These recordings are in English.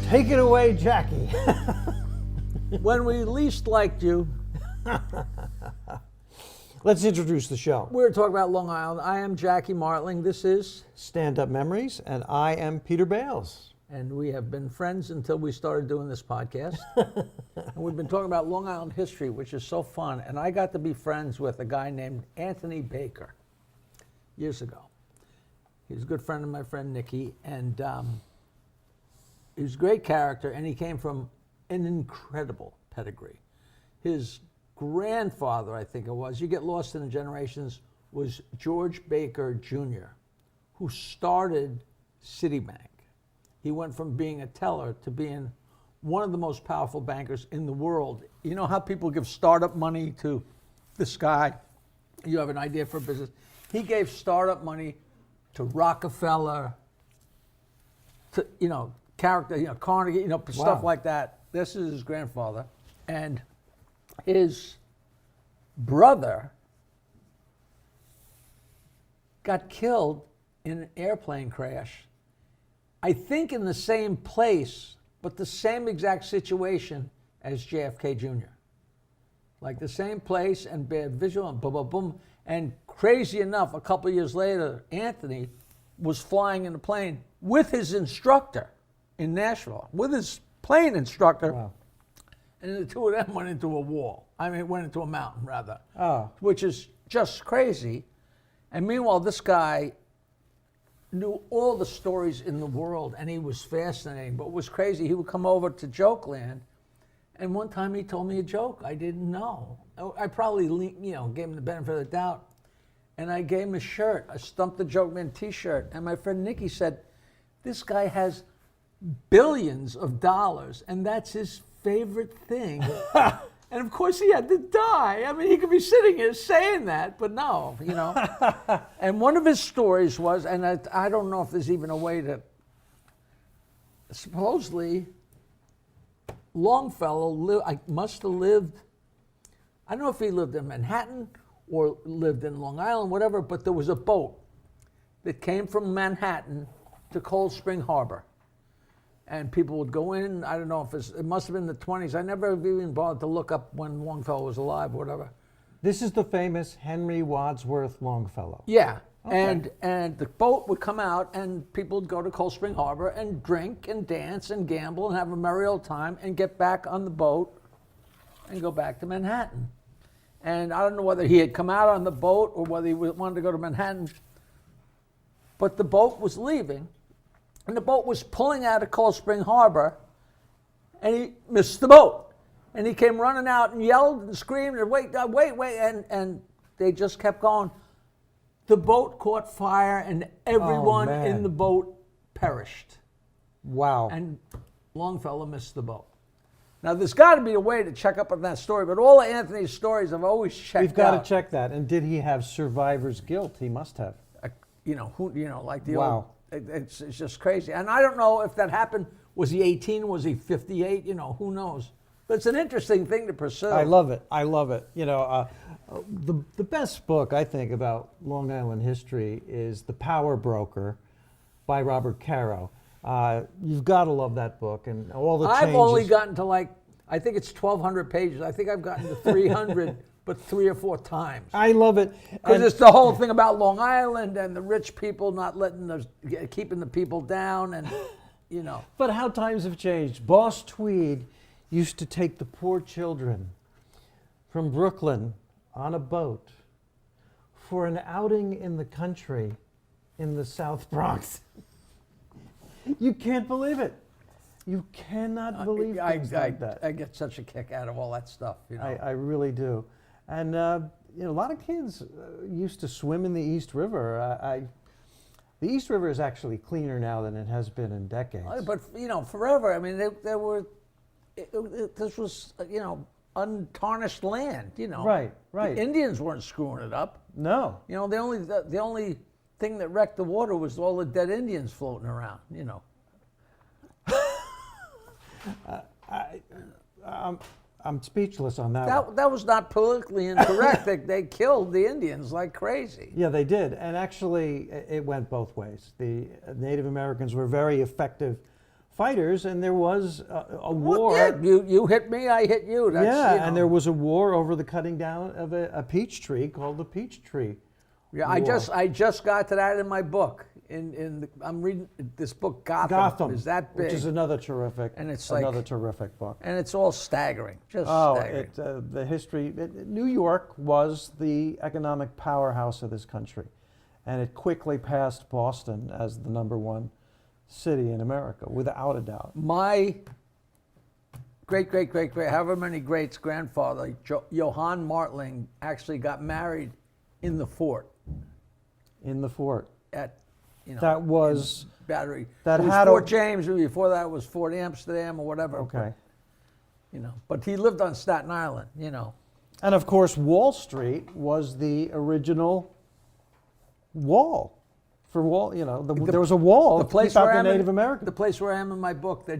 Take it away, Jackie. When we least liked you, Let's introduce the show. we were talking about Long Island. I am Jackie Martling. This is, Standup Memories, and I am Peter Bales. and we have been friends until we started doing this podcast. And we've been talking about Long Island history, which is so fun. And I got to be friends with a guy named Anthony Baker years ago. He was a good friend of my friend Nicky, and he was a great character, and he came from an incredible pedigree. His grandfather, I think it was, you get lost in the generations, was George Baker Jr., who started Citibank. He went from being a teller to being one of the most powerful bankers in the world. You know how people give startup money to this guy? You have an idea for a business. He gave startup money to Rockefeller, to, character, Carnegie, stuff like that. This is his grandfather. And his brother got killed in an airplane crash, I think in the same place, but the same exact situation as JFK Jr. Like the same place and bad visual and boom, boom, boom. And crazy enough, a couple of years later, Anthony was flying in a plane with his instructor in Nashville, with his plane instructor. Wow. And the two of them went into a wall. Went into a mountain, rather. Oh. Which is just crazy. And meanwhile, this guy knew all the stories in the world, and he was fascinating. But what was crazy, he would come over to Jokeland, and one time he told me a joke I didn't know. I probably, gave him the benefit of the doubt. And I gave him a shirt, a Stump the Joke Man t-shirt. And my friend Nicky said, this guy has billions of dollars, and that's his favorite thing. And of course he had to die. He could be sitting here saying that, but no, And one of his stories was, and I don't know if there's even a way to, supposedly Longfellow must have lived, I don't know if he lived in Manhattan or lived in Long Island, whatever, but there was a boat that came from Manhattan to Cold Spring Harbor. And people would go in, I don't know if it must have been the 20s. I never even bothered to look up when Longfellow was alive or whatever. This is the famous Henry Wadsworth Longfellow. Yeah, Okay. and the boat would come out and people would go to Cold Spring Harbor and drink and dance and gamble and have a merry old time and get back on the boat and go back to Manhattan. And I don't know whether he had come out on the boat or whether he wanted to go to Manhattan, but the boat was leaving. And the boat was pulling out of Cold Spring Harbor, and he missed the boat. And he came running out and yelled and screamed and wait, and they just kept going. The boat caught fire, and everyone in the boat perished. Wow. And Longfellow missed the boat. Now, there's got to be a way to check up on that story, but all of Anthony's stories I've always checked out. We've got to check that. And did he have survivor's guilt? He must have. Like the Wow. old... It's just crazy. And I don't know if that happened. Was he 18? Was he 58? Who knows? But it's an interesting thing to pursue. I love it. The best book, I think, about Long Island history is The Power Broker by Robert Caro. You've got to love that book and all the changes. I've only gotten to I think it's 1,200 pages. I think I've gotten to 300, but 3 or 4 times. I love it. Because it's the whole thing about Long Island and the rich people not keeping the people down and, But how times have changed. Boss Tweed used to take the poor children from Brooklyn on a boat for an outing in the country in the South Bronx. You can't believe it. You cannot believe things like that. I get such a kick out of all that stuff. I really do. And a lot of kids used to swim in the East River. The East River is actually cleaner now than it has been in decades. But forever. This was untarnished land. Right. The Indians weren't screwing it up. No. The only thing that wrecked the water was all the dead Indians floating around. I'm speechless on that. That was not politically incorrect. They killed the Indians like crazy. Yeah, they did. And actually, it went both ways. The Native Americans were very effective fighters, and there was a Well, war. yeah, you hit me, I hit you. That's, Yeah, you know. and there was a war over the cutting down of a peach tree called the Peach Tree. Yeah, War. I just got to that in my book. I'm reading this book, Gotham. Is that big? Which is another terrific, And it's terrific book. and it's all staggering, just staggering. The history. New York was the economic powerhouse of this country, and it quickly passed Boston as the #1 city in America, without a doubt. My great, however many greats grandfather, Johann Martling, actually got married in the fort In the fort. at, you know, That was Battery. that it was had Fort a- James, and before that was Fort Amsterdam or whatever. Okay. You know, but he lived on Staten Island, you know. And of course, Wall Street was the original wall. For wall, you know, there was a wall to keep out the Native Americans. The place where I am in my book, they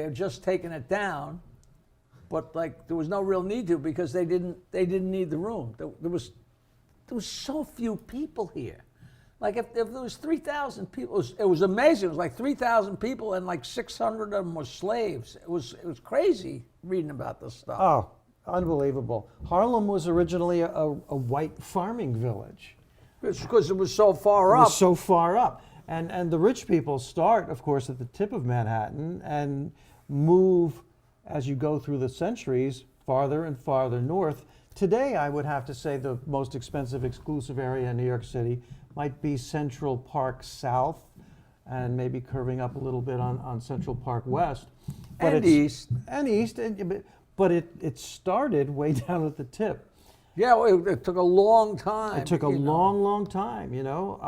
have just taken it down, but like there was no real need to because they didn't need the room. There was so few people here. Like if there was 3,000 people, it was amazing. It was like 3,000 people and like 600 of them were slaves. It was crazy reading about this stuff. Oh, unbelievable. Harlem was originally a white farming village. It's because it was so far It up. was so far up. And the rich people start, of course, at the tip of Manhattan and move as you go through the centuries farther and farther north. Today, I would have to say the most expensive exclusive area in New York City might be Central Park South and maybe curving up a little bit on Central Park West. And east. And east. But it started way down at the tip. Yeah, well, it took a long time. It took a long time, you know.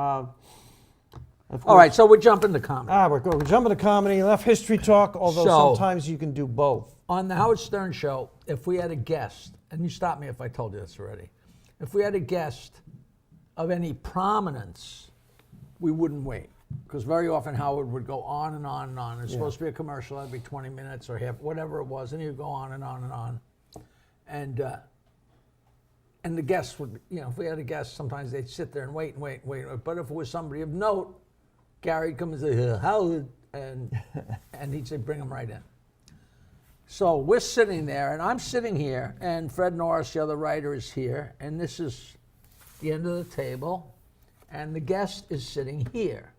Of All right, so we're jumping to comedy. We're jumping to comedy, enough history talk, although So- sometimes you can do both. On the Howard Stern show, if we had a guest, and you stop me if I told you this already, if we had a guest of any prominence, we wouldn't wait. Because very often Howard would go on and on and on. It's supposed to be a commercial every 20 minutes or half, whatever it was, and he would go on and on and on. And the guests would, you know, if we had a guest, sometimes they'd sit there and wait. But if it was somebody of note, Gary'd come and say, Howard, and he'd say, bring him right in. So we're sitting there, and I'm sitting here, and Fred Norris, the other writer, is here, and this is the end of the table, and the guest is sitting here.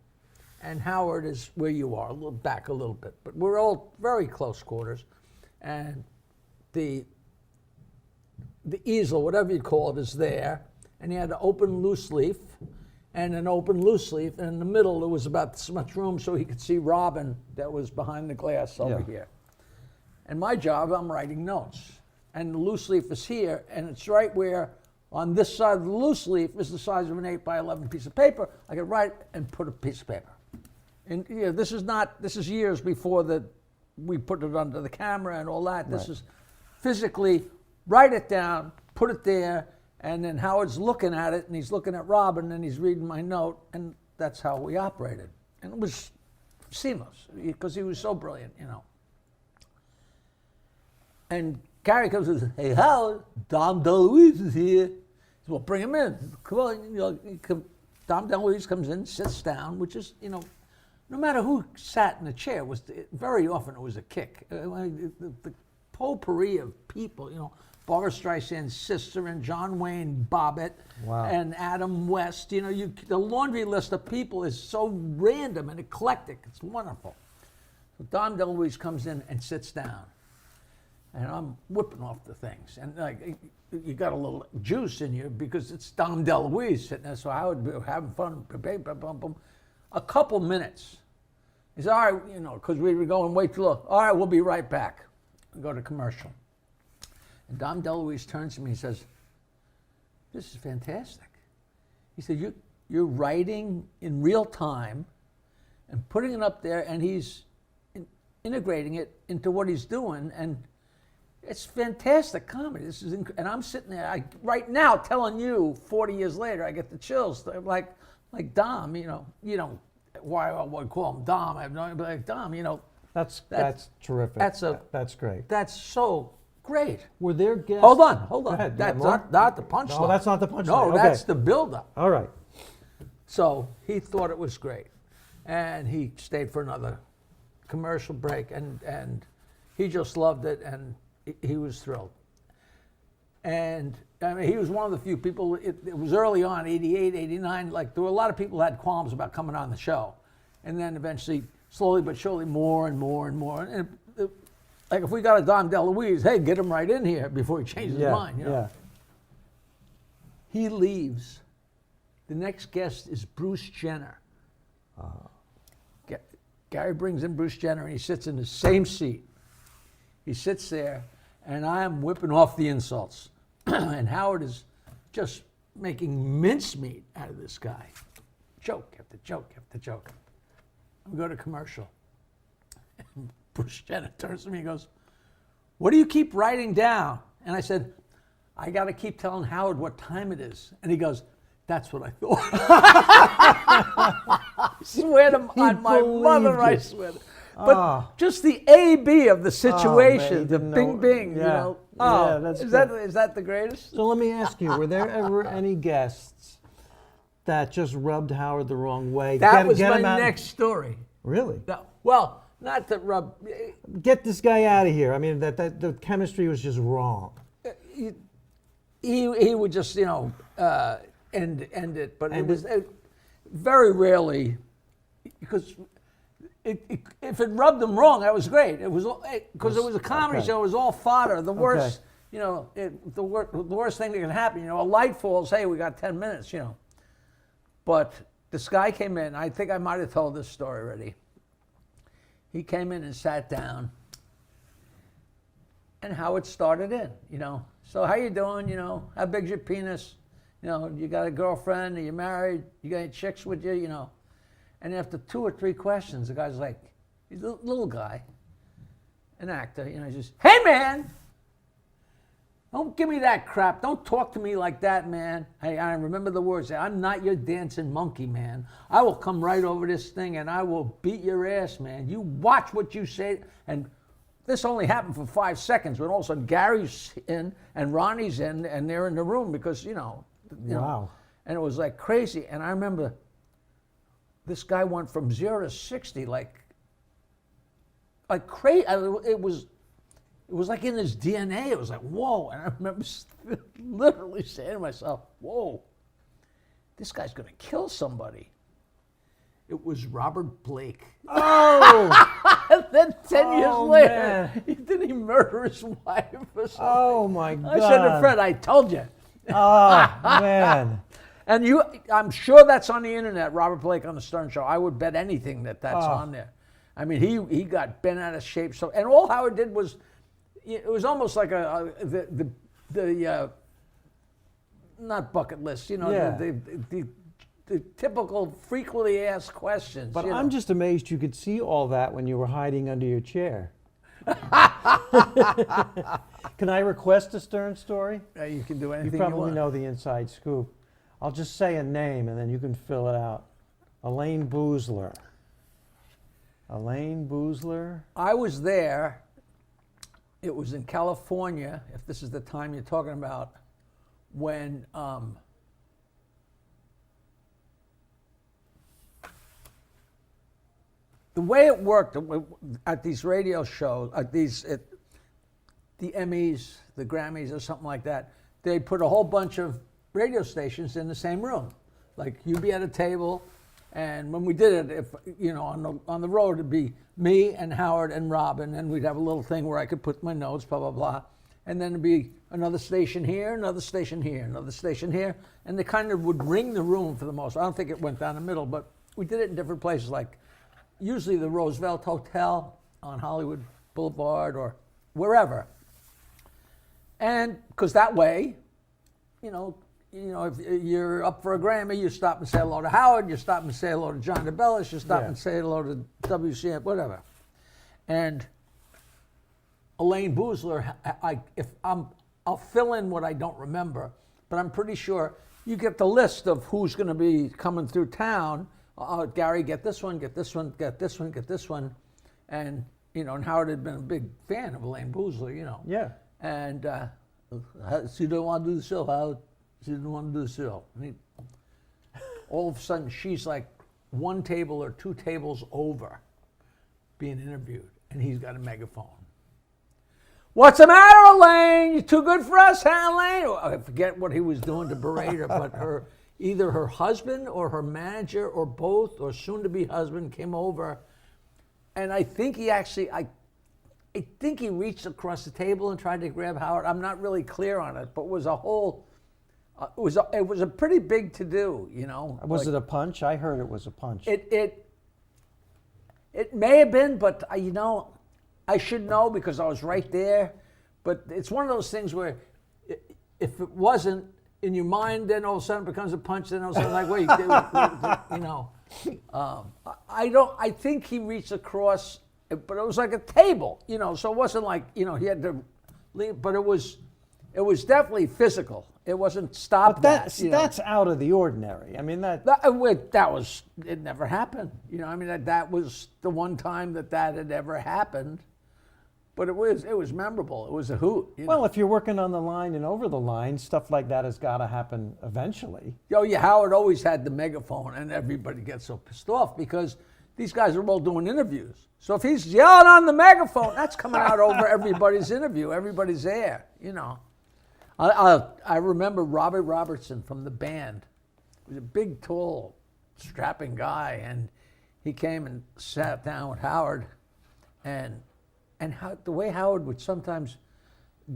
And Howard is where you are, a little back a little bit. But we're all very close quarters. And the easel, whatever you call it, is there. And he had an open loose leaf and an open loose leaf. And in the middle, there was about this much room so he could see Robin that was behind the glass over here. And my job, I'm writing notes. And the loose leaf is here. And it's right where on this side of the loose leaf is the size of an 8 by 11 piece of paper. I could write and put a piece of paper. And you know, this is years before we put it under the camera and all that. This is physically write it down, put it there, and then Howard's looking at it, and he's looking at Robin, and he's reading my note, and that's how we operated. And it was seamless, because he was so brilliant, you know. And Gary comes and says, hey, Howard, Dom DeLuise is here. He says, well, bring him in. Come on, you know, Dom DeLuise comes in, sits down, which is, you know, no matter who sat in the chair, very often it was a kick. The potpourri of people, you know, Barbra Streisand's sister and John Wayne Bobbitt and Adam West. You know, the laundry list of people is so random and eclectic. It's wonderful. So Dom DeLuise comes in and sits down. And I'm whipping off the things. And like, you got a little juice in you because it's Dom DeLuise sitting there. So I would be having fun. A couple minutes. He said, all right, you know, because we were going way too long. All right, we'll be right back. We go to commercial. And Dom DeLuise turns to me and says, this is fantastic. He said, you're writing in real time and putting it up there, and he's integrating it into what he's doing, and it's fantastic comedy. This is and I'm sitting there right now telling you 40 years later, I get the chills. Like Dom, you know, why I would call him Dom, I have no idea, but like Dom, you know. That's terrific. That's great. That's so great. Were there guests? Hold on. Go ahead. That's not the punchline. No, that's not the punchline. No, Okay. that's the buildup. All right. So he thought it was great. And he stayed for another commercial break, and he just loved it, and he was thrilled. And I mean, he was one of the few people, it was early on, 88, 89, like there were a lot of people who had qualms about coming on the show. And then eventually, slowly but surely, more and more and more. And like if we got a Dom DeLuise, hey, get him right in here before he changes his mind. You know? Yeah. He leaves. The next guest is Bruce Jenner. Gary brings in Bruce Jenner, and he sits in the same seat. He sits there, and I'm whipping off the insults. And Howard is just making mincemeat out of this guy. Joke after joke after joke. We go to commercial. And Bruce Jenner turns to me and goes, "What do you keep writing down?" And I said, "I got to keep telling Howard what time it is." And he goes, "That's what I thought." I swear on my mother, I swear. But just the A-B of the situation, the bing, you know. Yeah, that's is that the greatest? So let me ask you, were there ever any guests that just rubbed Howard the wrong way? That was my next story. Really? No, well, not that rub. Get this guy out of here. I mean, that the chemistry was just wrong. He would just, you know, end it. But it was very rarely, because if it rubbed him wrong, that was great. It was because it was a comedy show. It was all fodder. The worst, you know, the worst thing that can happen. You know, a light falls. Hey, we got 10 minutes. You know, but this guy came in. I think I might have told this story already. He came in and sat down, and Howard started in. You know, so how you doing? You know, how big's your penis? You know, you got a girlfriend? Are you married? You got any chicks with you? You know. And after 2 or 3 questions, the guy's like, he's a little guy, an actor, you know, he's just, "Hey, man, don't give me that crap. Don't talk to me like that, man. Hey, I remember the words. I'm not your dancing monkey, man. I will come right over this thing and I will beat your ass, man. You watch what you say." And this only happened for 5 seconds, when all of a sudden Gary's in and Ronnie's in, and they're in the room because, you know. Wow. And it was like crazy. And I remember this guy went from 0 to 60 like crazy. It was like in his DNA. It was like, whoa. And I remember literally saying to myself, whoa, this guy's going to kill somebody. It was Robert Blake. Oh! And then 10 years later, didn't he murder his wife or something? Oh, my God. I said to Fred, I told you. Oh, man. And I'm sure that's on the internet, Robert Blake on the Stern Show. I would bet anything that's on there. I mean, he got bent out of shape. So, and all Howard did was, it was almost like the not bucket list, you know, the typical frequently asked questions. But you know. I'm just amazed you could see all that when you were hiding under your chair. Can I request a Stern story? You can do anything you probably want. know the inside scoop. I'll just say a name and then you can fill it out. Elaine Boozler. Elaine Boozler. I was there. It was in California, if this is the time you're talking about, when the way it worked at these radio shows, the Emmys, the Grammys, or something like that, they put a whole bunch of radio stations in the same room. Like, you'd be at a table, and when we did it, if you know, on the road, it'd be me and Howard and Robin, and we'd have a little thing where I could put my notes, blah, blah, blah. And then it'd be another station here, another station here, another station here, and they kind of would ring the room for the most. I don't think it went down the middle, but we did it in different places, like usually the Roosevelt Hotel on Hollywood Boulevard or wherever. And because that way, you know, if you're up for a Grammy, you stop and say hello to Howard, you stop and say hello to John DeBellis, you stop and say hello to WCM, whatever. And Elaine Boozler, I'll fill in what I don't remember, but I'm pretty sure you get the list of who's going to be coming through town. Gary, get this one, get this one, get this one, get this one. And, you know, and Howard had been a big fan of Elaine Boozler, you know. Yeah. And she didn't want to do the show, Howard. She didn't want to do the show. And all of a sudden, she's like 1 table or 2 tables over. being interviewed, and he's got a megaphone. What's the matter, Elaine? You too good for us, huh, Elaine? I forget what he was doing to berate her, but either her husband or her manager or both or soon-to-be husband came over, and I think he actually, I think he reached across the table and tried to grab Howard. I'm not really clear on it, but it was a whole, it was a pretty big to-do, you know. Was it a punch? I heard it was a punch. It may have been, but you know, I should know because I was right there. But it's one of those things where if it wasn't in your mind, then all of a sudden it becomes a punch. Then all of a sudden, like, wait, you know, I think he reached across, but it was like a table, you know. So it wasn't like, you know, he had to leave, but it was definitely physical. It wasn't stop. But that's out of the ordinary. I mean that was it never happened. You know, I mean that was the one time that had ever happened. But it was memorable. It was a hoot. Well, if you're working on the line and over the line, stuff like that has got to happen eventually. Oh yeah, Howard always had the megaphone, and everybody gets so pissed off because these guys are all doing interviews. So if he's yelling on the megaphone, that's coming out over everybody's interview. Everybody's there, you know. I remember Robbie Robertson from the band. He was a big, tall, strapping guy, and he came and sat down with Howard, and the way Howard would sometimes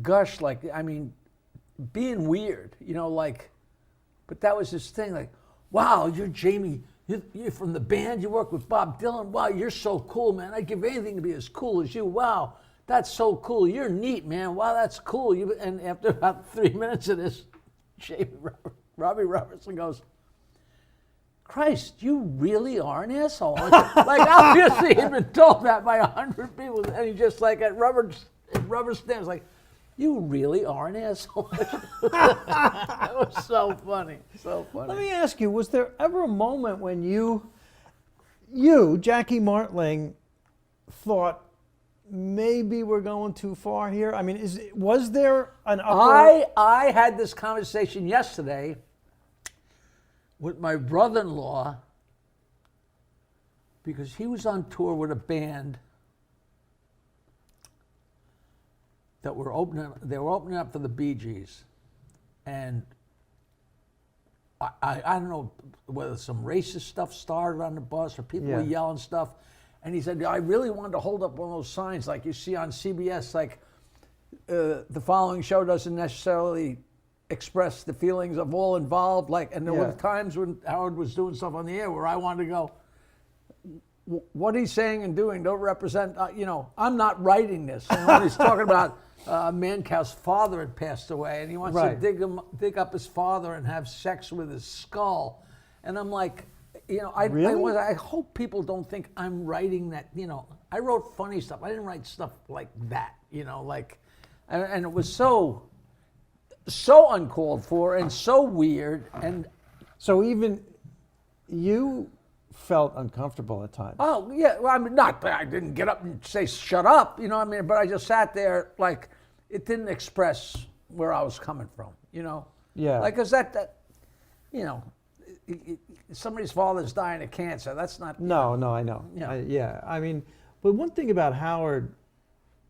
gush, like, I mean, being weird, you know, like, but that was his thing, like, wow, you're Jamie, you're from the band, you work with Bob Dylan, wow, you're so cool, man, I'd give anything to be as cool as you, wow. That's so cool. You're neat, man. Wow, that's cool. And after about 3 minutes of this, Robbie Robertson goes, Christ, you really are an asshole, aren't you? Like, obviously he'd been told that by 100 people, and he just like at rubber stamps, like, you really are an asshole. That was so funny, so funny. Let me ask you, was there ever a moment when you, Jackie Martling, thought, maybe we're going too far here? I mean, was there an upper... I had this conversation yesterday with my brother-in-law because he was on tour with a band that were opening up for the Bee Gees, and I don't know whether some racist stuff started on the bus or people were yelling stuff. And he said, I really wanted to hold up one of those signs like you see on CBS, like the following show doesn't necessarily express the feelings of all involved. Like, and there were times when Howard was doing stuff on the air where I wanted to go, what he's saying and doing don't represent, you know, I'm not writing this. And when he's talking about Mancow's father had passed away and he wants to dig up his father and have sex with his skull. And I'm like, you know, I hope people don't think I'm writing that, you know, I wrote funny stuff. I didn't write stuff like that, you know, like, and it was so uncalled for and so weird. And so even you felt uncomfortable at times. Oh, yeah. Well, I mean, I didn't get up and say, shut up, you know what I mean? But I just sat there like it didn't express where I was coming from, you know? Yeah. Like, because that, you know, somebody's father's dying of cancer. That's not. No, I know. Yeah. I mean, but one thing about Howard,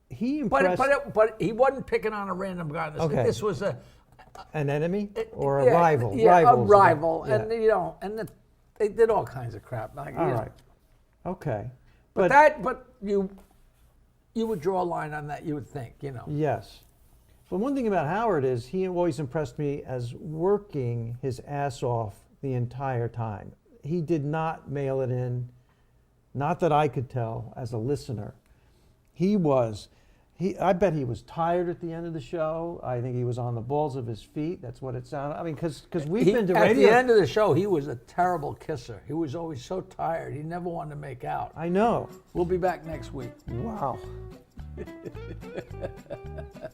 he impressed. But he wasn't picking on a random guy. This was an enemy or a rival. Yeah, Rivals, a rival, and you know, they did all kinds of crap. Like, all right. Okay. But you would draw a line on that. You would think, you know. Yes. But one thing about Howard is he always impressed me as working his ass off the entire time. He did not mail it in, not that I could tell as a listener. I bet he was tired at the end of the show. I think he was on the balls of his feet. That's what it sounded. I mean, because we've been to radio. At the end of the show, he was a terrible kisser. He was always so tired. He never wanted to make out. I know. We'll be back next week. Wow.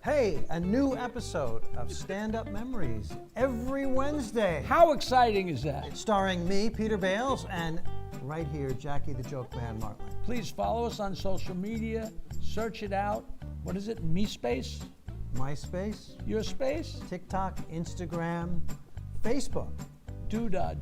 Hey, a new episode of Standup Memories every Wednesday. How exciting is that? Starring me, Peter Bales, and right here, Jackie the Joke Man Martling. Please follow us on social media. Search it out. What is it? MeSpace? MySpace? Your space? TikTok, Instagram, Facebook. Doodah.